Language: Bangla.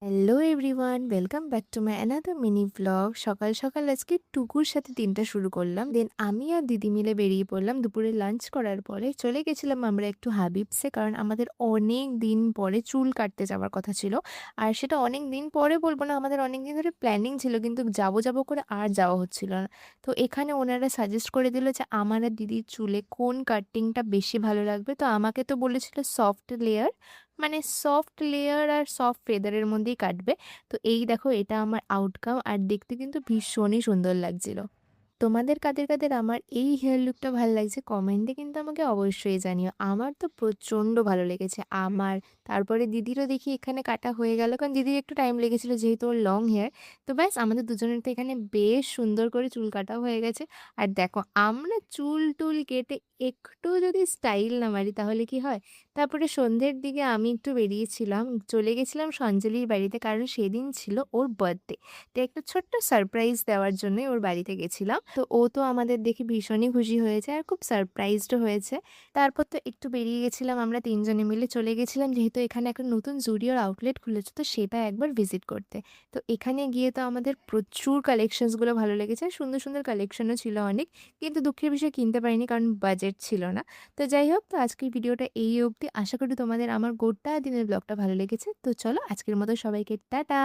Hello everyone, welcome back to my another mini vlog. সকাল সকাল আজকে টুকুর সাথে দিনটা শুরু করলাম। দেন আমি আর দিদি মিলে বেরিয়ে পড়লাম। দুপুরে লাঞ্চ করার পরে চলে গেছিলাম আমরা একটু হাবিবসে, কারণ আমাদের অনেক দিন পরে চুল কাটতে যাওয়ার কথা ছিল। আর সেটা অনেক দিন পরে বলবো না, আমাদের অনেক দিন ধরে প্ল্যানিং ছিল, কিন্তু যাবো যাবো করে আর যাওয়া হচ্ছিল না। তো এখানে ওনারা সাজেস্ট করে দিল যে আমার আর দিদির চুলে কোন কাটিংটা বেশি ভালো লাগবে। তো আমাকে তো বলেছিল সফট লেয়ার, মানে সফট লেয়ার আর সফট ফেদারের মধ্যেই কাটবে। তো এই দেখো, এটা আমার আউটকাম, আর দেখতে কিন্তু ভীষণই সুন্দর লাগছিল। তোমাদের কাদের আমার এই হেয়ার লুকটা ভালো লাগছে কমেন্টে কিন্তু আমাকে অবশ্যই জানিও। আমার তো প্রচণ্ড ভালো লেগেছে আমার। তারপরে দিদিরও দেখি এখানে কাটা হয়ে গেল, কারণ দিদির একটু টাইম লেগেছিল যেহেতু ওর লং হেয়ার। তো ব্যাস আমাদের দুজনের তো এখানে বেশ সুন্দর করে চুল কাটাও হয়ে গেছে। আর দেখো, আমরা চুল টুল কেটে একটু যদি স্টাইল না মারি তাহলে কি হয়। তারপরে সন্ধ্যের দিকে আমি একটু বেরিয়েছিলাম, চলে গেছিলাম সঞ্জলির বাড়িতে, কারণ সেদিন ছিল ওর বার্থডে। তো একটা ছোট্ট সারপ্রাইজ দেওয়ার জন্যই ওর বাড়িতে গেছিলাম। তো ও তো আমাদের দেখে ভীষণই খুশি হয়েছে আর খুব সারপ্রাইজডও হয়েছে। তারপর তো একটু বেরিয়ে গেছিলাম, আমরা ৩ জনে মিলে চলে গেছিলাম, যেহেতু এখানে একটা নতুন জুডিওর আউটলেট খুলেছে, তো সেটা একবার ভিজিট করতে। তো এখানে গিয়ে তো আমাদের প্রচুর কালেকশনসগুলো ভালো লেগেছে, আর সুন্দর সুন্দর কালেকশনও ছিল অনেক। কিন্তু দুঃখের বিষয় কিনতে পারিনি, কারণ বাজেট ছিল না। তো যাই হোক, তো আজকের ভিডিওটা এই অবধি। আশা করি তোমাদের আমার গোটা দিনের ব্লগটা ভালো লেগেছে। তো চলো, আজকের মতো সবাইকে টাটা।